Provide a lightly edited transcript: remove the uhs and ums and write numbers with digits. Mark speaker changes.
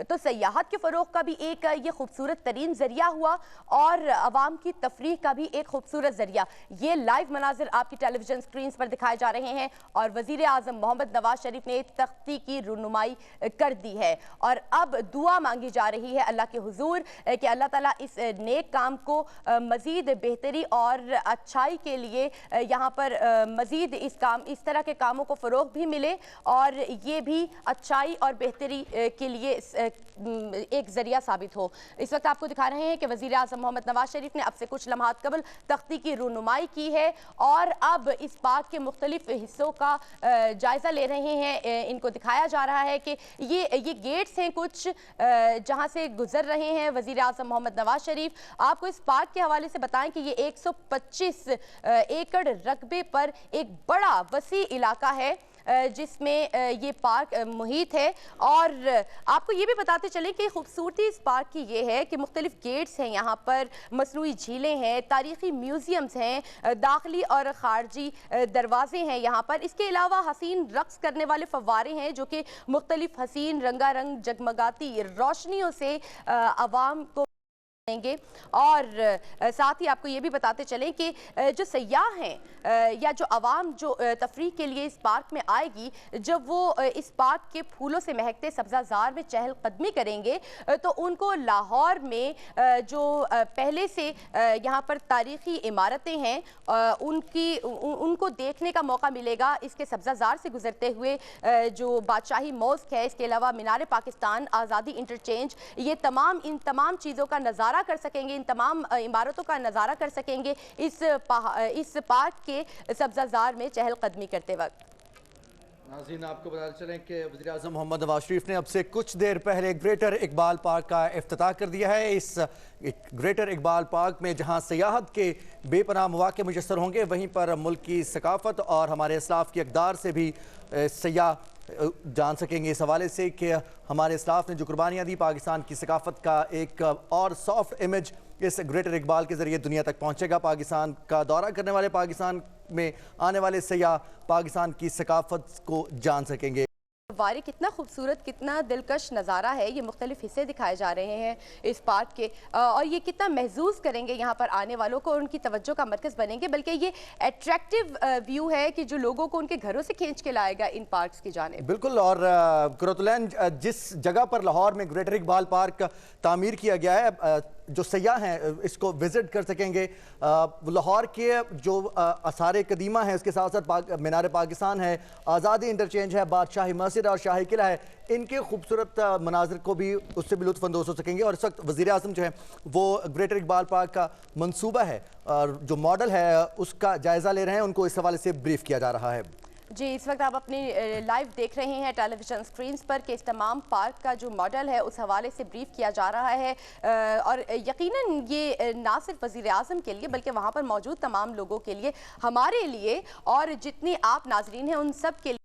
Speaker 1: तो सयाहत के फ़रोग़ का भी एक ये खूबसूरत तरीन ज़रिया हुआ और आवाम की तफरीह का भी एक खूबसूरत ज़रिया। ये लाइव मनाजिर आपकी टेलीविज़न स्क्रीन पर दिखाए जा रहे हैं और वज़ीर आज़म मोहम्मद नवाज शरीफ ने तख्ती की रुनुमाई कर दी है और अब दुआ मांगी जा रही है अल्लाह के हुजूर कि अल्लाह ताला इस नेक काम को मज़ीद बेहतरी और अच्छाई के लिए यहाँ पर मज़ीद इस तरह के कामों को फ़रोग़ भी मिले और ये भी अच्छाई और बेहतरी के लिए एक जरिया साबित हो। इस वक्त आपको दिखा रहे हैं कि वज़ीर आज़म मोहम्मद नवाज शरीफ ने अब से कुछ लम्हात कबल तख्ती की रुनुमाई की है और अब इस पार्क के मुख्तलिफ हिस्सों का जायज़ा ले रहे हैं। इनको दिखाया जा रहा है कि ये गेट्स हैं कुछ जहां से गुजर रहे हैं वज़ीर आज़म मोहम्मद नवाज शरीफ। आपको इस पार्क के हवाले से बताएं कि ये 125 एकड़ रकबे पर एक बड़ा वसी इलाका है जिसमें ये पार्क मुहित है और आपको ये भी बताते चलें कि खूबसूरती इस पार्क की ये है कि मुख्तलिफ गेट्स हैं, यहाँ पर मसनूई झीलें हैं, तारीख़ी म्यूज़ियम्स हैं, दाखिली और ख़ारजी दरवाजे हैं यहाँ पर। इसके अलावा हसीन रक्स करने वाले फव्वारे हैं जो कि मुख्तलिफ हसीन रंगारंग जगमगाती रोशनियों से आवाम को और साथ ही आपको ये भी बताते चलें कि जो सयाह हैं या जो आवाम जो तफरीह के लिए इस पार्क में आएगी, जब वो इस पार्क के फूलों से महकते सब्ज़ाज़ार में चहलकदमी करेंगे तो उनको लाहौर में जो पहले से यहाँ पर तारीख़ी इमारतें हैं उनको देखने का मौका मिलेगा। इसके सब्ज़ाज़ार से गुजरते हुए जो बादशाही मॉस्क है, इसके अलावा मीनार पाकिस्तान, आज़ादी इंटरचेंज, ये इन तमाम चीज़ों का नज़ारा कर सकेंगे, इन तमाम इमारतों का नज़ारा कर सकेंगे इस पार्क के सब्ज़ाज़ार में चहलकदमी करते वक्त।
Speaker 2: नाज़रीन, आपको बताते चलें कि वज़ीर आज़म मोहम्मद नवाज शरीफ ने अब से कुछ देर पहले ग्रेटर इकबाल पार्क का इफ्तिताह कर दिया है। इस ग्रेटर इकबाल पार्क में जहां सियाहत के बेपनाह मौक़े मुयस्सर होंगे, वहीं पर मुल्क की सकाफ़त और हमारे इस्लाफ की अक़दार से भी सयाह जान सकेंगे। इस हवाले से कि हमारे इस्लाफ ने जो कुर्बानियाँ दी, पाकिस्तान की सकाफ़त का एक और सॉफ्ट इमेज इस ग्रेटर इकबाल के ज़रिए दुनिया तक पहुँचेगा। पाकिस्तान का दौरा करने वाले, पाकिस्तान में आने वाले सयाह पाकिस्तान की सकाफ़त को जान सकेंगे।
Speaker 1: वारी कितना खूबसूरत, कितना दिलकश नज़ारा है। ये मुख्तलिफ हिस्से दिखाए जा रहे हैं इस पार्क के और ये कितना महसूस करेंगे यहाँ पर आने वालों को, उनकी तवज्जो का मरकज़ बनेंगे। बल्कि ये अट्रैक्टिव व्यू है कि जो लोगों को उनके घरों से खींच के लाएगा इन पार्क्स की जानिब।
Speaker 2: बिल्कुल। और कुरतुलैन जिस जगह पर लाहौर में ग्रेटर इकबाल पार्क तामीर किया गया है, जो सयाह हैं इसको विज़िट कर सकेंगे। लाहौर के जो आसार कदीमा हैं, उसके साथ साथ मीनार पाकिस्तान है, आज़ादी इंटरचेंज है, बादशाही मस्जिद और शाही किला है, इनके खूबसूरत मनाजिर को भी उससे भी लुत्फ़अंदोज़ हो सकेंगे। और इस वक्त वज़ीर आज़म जो है वो ग्रेटर इकबाल पार्क का मनसूबा है और जो मॉडल है उसका जायज़ा ले रहे हैं, उनको इस हवाले से ब्रीफ किया जा रहा है।
Speaker 1: जी, इस वक्त आप अपनी लाइव देख रहे हैं टेलीविज़न स्क्रीन्स पर कि इस तमाम पार्क का जो मॉडल है उस हवाले से ब्रीफ किया जा रहा है और यकीनन ये ना सिर्फ वज़ीर आज़म के लिए बल्कि वहाँ पर मौजूद तमाम लोगों के लिए, हमारे लिए और जितनी आप नाज़रीन हैं उन सब के